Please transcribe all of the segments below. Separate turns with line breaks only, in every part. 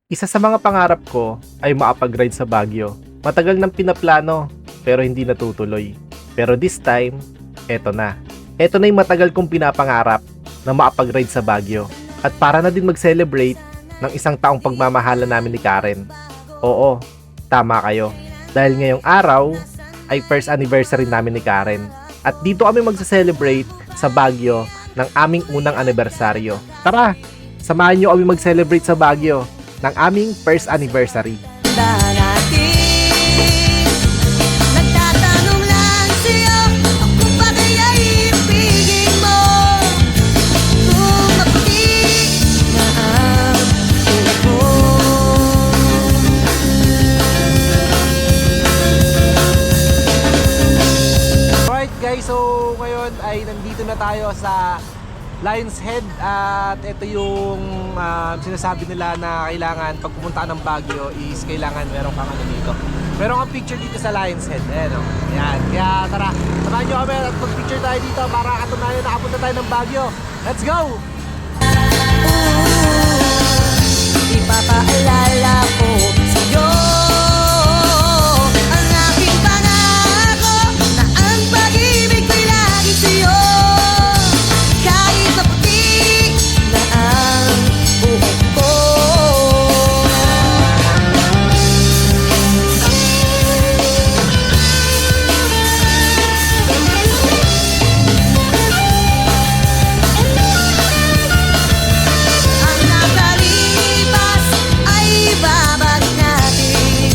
Isa sa mga pangarap ko ay makapag-ride sa Baguio. Matagal nang pinaplano pero hindi natutuloy. Pero this time, eto na. Eto na yung matagal kong pinapangarap na makapag-ride sa Baguio. At para na din mag-celebrate ng isang taong pagmamahala namin ni Karen. Oo, tama kayo. Dahil ngayong araw ay first anniversary namin ni Karen. At dito kami magsa-celebrate sa Baguio ng aming unang anibersaryo. Tara, samahan nyo kami mag-celebrate sa Baguio ng aming first anniversary.
Nagtatanong lang sa'yo, ako ba kaya'y ibigin mo? Kung maputi na ang buhok mo.
Alright guys, so ngayon ay nandito na tayo sa Lion's Head at ito yung sinasabi nila na kailangan pag pumunta ka ng Baguio is kailangan meron kang ano dito. Meron kang picture dito sa Lion's Head. Ayan o. Yan. Kaya tara, samahan nyo kami at mag-picture tayo dito para katunayan na nakapunta tayo ng Baguio. Let's go!
Ipapaalala ko sa'yo ang aking pangako na ang pag-ibig ko'y lagi sa'yo. Kahit maputi na ang buhok ko. Ang nakalipas ay babalik natin.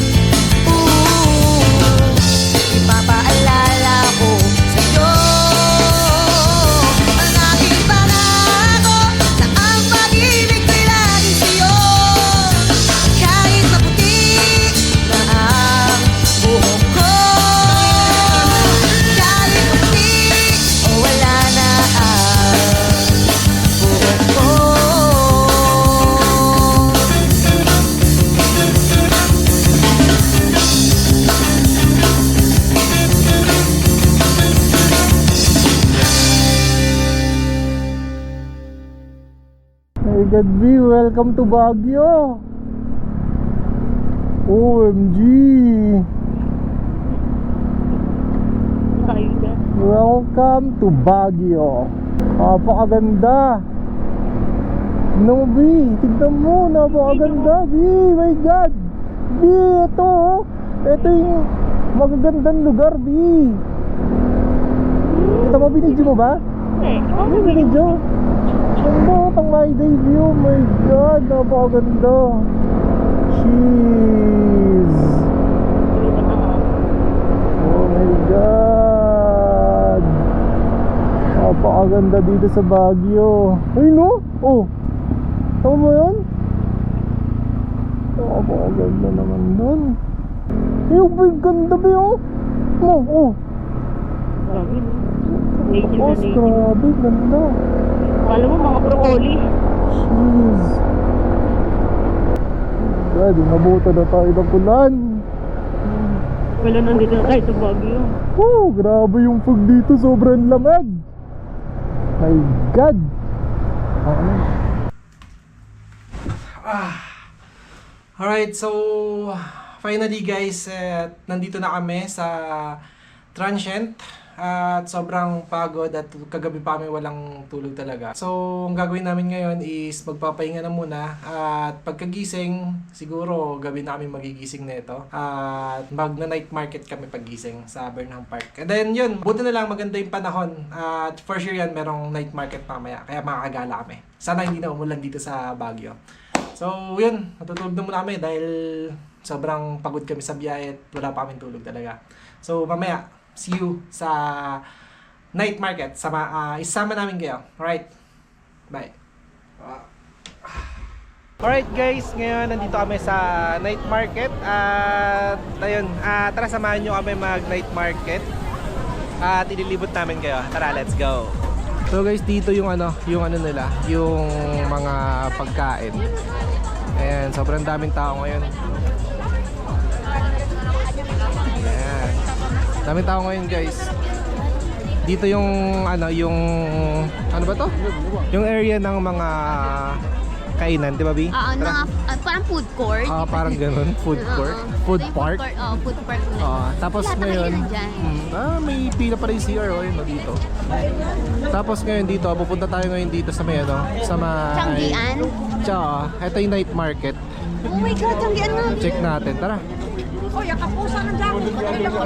Ipapaalala ko sa'yo ang aking pangako na ang pag-ibig ko'y lagi sa'yo. Kahit maputi na ang buhok ko. Kahit maputi o wala na ang buhok ko.
Hey God B, welcome to Baguio! OMG! Welcome to Baguio! Napakaganda! No B, tignan mo, napakaganda B! My God! B, ito oh! Ito yung magagandang lugar B! Ito mo, binidyo mo ba? Ano binidyo? Ganda, pang my day view, my God, napakaganda. Jeez. Oh my God. Napakaganda dito sa Baguio. Ay no? Oh. Tama ba yun? Napakaganda naman dun. Ay, oh, my ganda ba yun? Oh. Oh, grabe, ganda.
Alam mo, mga broccoli.
Jeez. God, nabuta na tayo ng ulan.
Wala nandito na tayo sa Baguio.
Oh, grabe yung fog dito, sobrang lamig. My God. Alright, so finally guys, nandito na kami sa Transient. At sobrang pagod at kagabi pa kami walang tulog talaga. So, ang gagawin namin ngayon is magpapahinga na muna. At pagkagising, siguro gabi na kami magigising nito. At magna-night market kami paggising sa Burnham Park. And then yun, buti na lang maganda yung panahon. At for sure yan, merong night market mamaya. Kaya makakagala kami. Sana hindi na umulan dito sa Baguio. So, yun, natutulog na muna kami dahil sobrang pagod kami sa biyahe at wala pa kami tulog talaga. So, mamaya, see you sa night market. Isama namin kayo. Alright. Bye. Alright guys, ngayon nandito kami sa night market. At ayun, tara samahan nyo kami mag night market. At ililibot namin kayo. Tara, let's go. So guys, dito yung ano nila, yung mga pagkain. Ayan, sobrang daming tao ngayon. Daming tao ngayon guys. Dito yung ano ba to? Yung area ng mga kainan, di ba, Bi?
Oo, parang food court.
Parang ganun, food court. Food
Ito yung
park.
Oo, food park na.
Tapos
Lahat ng
ngayon,
kainan dyan.
may pila pa rin CR yun, dito. Tapos ngayon dito, pupunta tayo ngayon dito sa may ano, sa may...
Tianggian?
Tsaka, ito yung night market.
Oh my God, Tianggian nga.
Check natin, tara.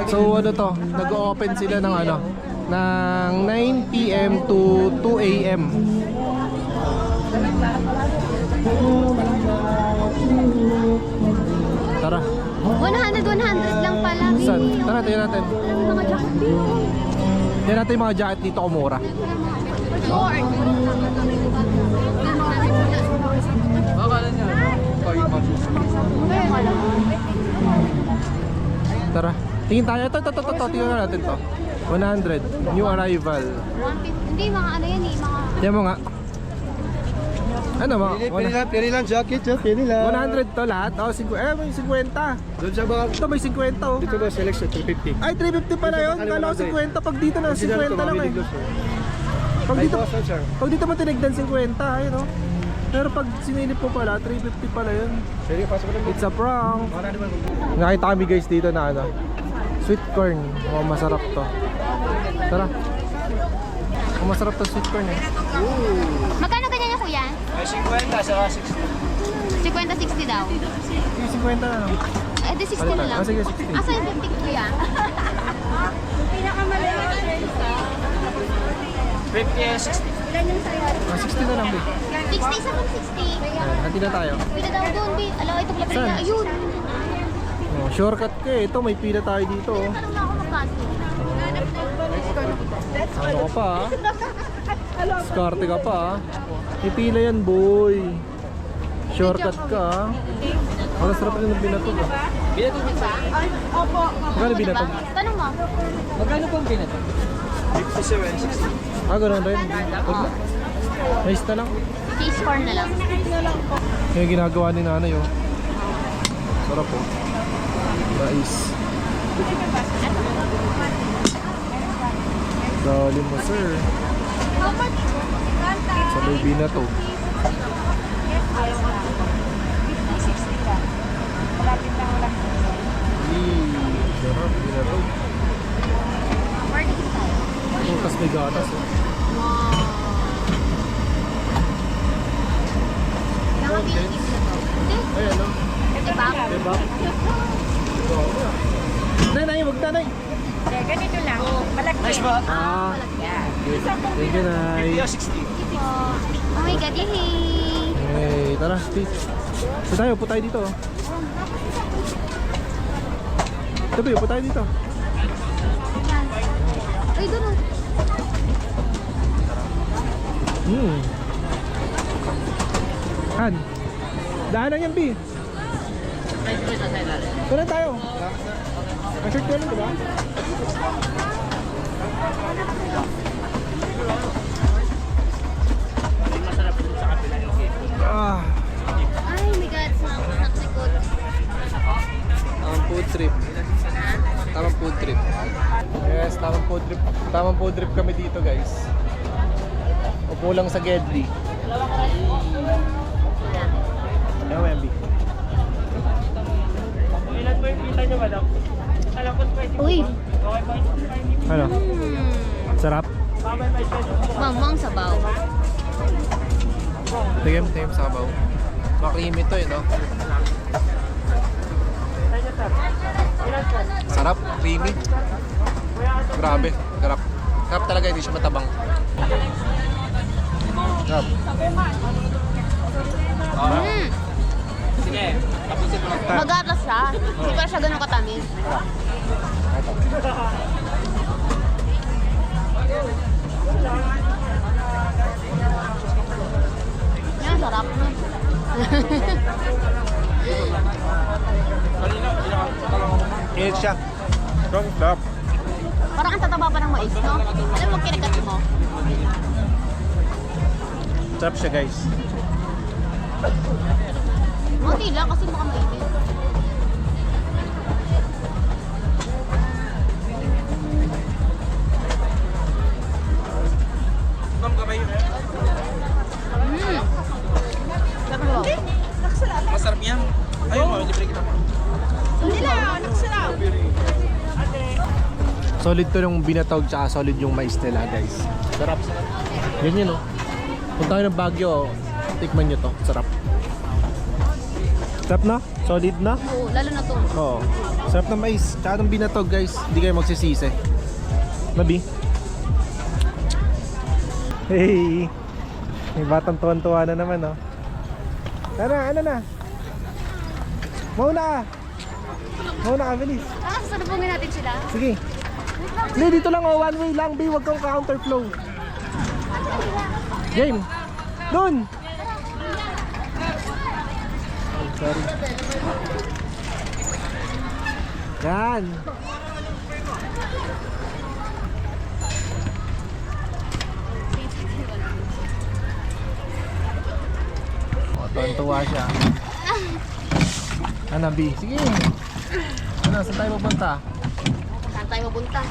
So ano to, nag-open sila ng ano, ng 9 PM to 2 AM. Tara.
100 lang pala.
Saan? Tara, tingnan natin.
Ang mga jacket dito.
Tingnan natin yung mga jacket dito, kumura.
Short.
Tara. Tingin tayo. Ito. Tingnan natin to. 100. New arrival.
150. Hindi, mga ano yan eh. Mga...
Yan mo nga. Ano mo?
Pili lang jacket, pili lang.
100 to lahat? May 50.
Doon sa baka,
Ito may 50 oh.
dito ba selection 350?
Ay, 350 pala yun. Kala ko 50. Pag dito na, 50 lang eh. Pag dito mo tinigdan 50, ayun oh. Pero pag sinilip ko pala, 350 pala yun.
Sige, pasok ko lang.
It's a prank. Nakita kami guys dito na ano, sweet corn. Masarap to. Tara. Masarap to sweet corn eh.
Magkano ganyan yung kuya?
50, saka 60.
50-60 daw.
50 na lang.
Eh, di 60 na lang.
Sige, 60.
Asa yung 50 kuya?
50, 60.
60 na lang, babe.
60, sa 60.
Hati na tayo.
Pila daw doon, babe. Alam, ito pala pala.
Saan?
Ayun.
Shortcut ka eh. Ito, may pila tayo dito oh.
Tanong na ako magkano.
Ano ka pa ah? Skarte ka pa ah. May pila yan boy. Shortcut ka ah. Ang sarap rin ng binatog ah.
Binatog ba?
Magkano binatog?
Tanong mo.
Magkano pong binatog? 57, 60.
Ganun rin. Huwag na. Nice na lang.
Cheese corn na lang.
Yung ginagawa ni nanay oh. Sarap oh. Nice. Dali mo sir. Sabay binatog. Sarap binatog. Tapos may gatas oh.
Nakapilitin na to. Hindi.
Ayan oh.
Diba?
Diba? Nanay, wag nanay.
Ganito lang. Malaki.
Nice ba?
Thank you, Nay.
60.
Oh my God, yay!
Hey, tara, Steve. Upo tayo dito. Oh. Tabi, upo tayo dito.
Ay, doon oh.
Han. Daanan yan, B. Tara tayo. Ang short ko lang, diba?
Ay, my God, mga anak ni Coach.
Tamang food trip. Tamang food trip. Yes, tamang food trip. Tamang food trip kami dito, guys. Upo lang sa Gedli. Ayaw, MB.
Ilan po yung kita nyo, madam? Alam ko,
Uy,
Ano? Sarap?
mamang sabaw.
Tigim sabaw. Maklimit to eh, no? Sarap, creamy. Grabe, sarap. Sarap talaga, hindi siya matabang. Sarap.
Sige, tapusin mo lang.
Magatas siya. Hindi pa siya ganun katamis. Yan, sarap.
Init siya. Sarap.
Parang ang tataba pa ng mais, no? Alam mo, kinagat mo.
Sarap siya, guys.
Hindi lang kasi baka mainit.
Ayun mo, libre kita. Solid to yung binatog tsaka solid yung mais nila guys. Sarap. Ganyan oh. Punta kayo ng Baguio, tikman nyo to. Sarap. Sarap na? Solid na?
Oo, lalo na to.
Oo. Sarap ng mais. Tsaka ng binatog guys. Hindi kayo magsisisi. Nabi? Hey! May batang tuwan-tuwa na naman oh. Tara, ano na? Mauna ka! Mauna ka, bilis.
Sasalubungin natin sila.
Sige. Hindi, dito lang oh. One way lang, B. Huwag kang counterflow. Game. Doon. Oh, sorry. Yan. Oh, tuwan-tuwa siya. Ano, B? Sige. Ano, saan tayo pupunta?
Saan tayo mapunta?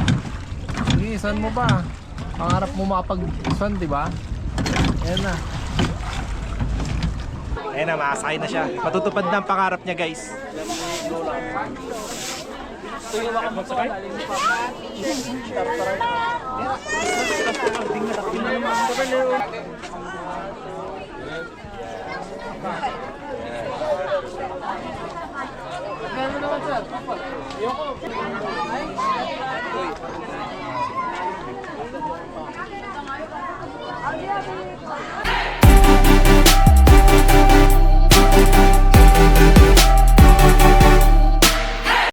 Sige, saan mo ba? Pangarap mo makapag-swan, di ba? Ayan na. Ayan na, makasakay na siya. Matutupad na ang pangarap niya, guys.
Ito yung ako magsakay. Tingnan naman.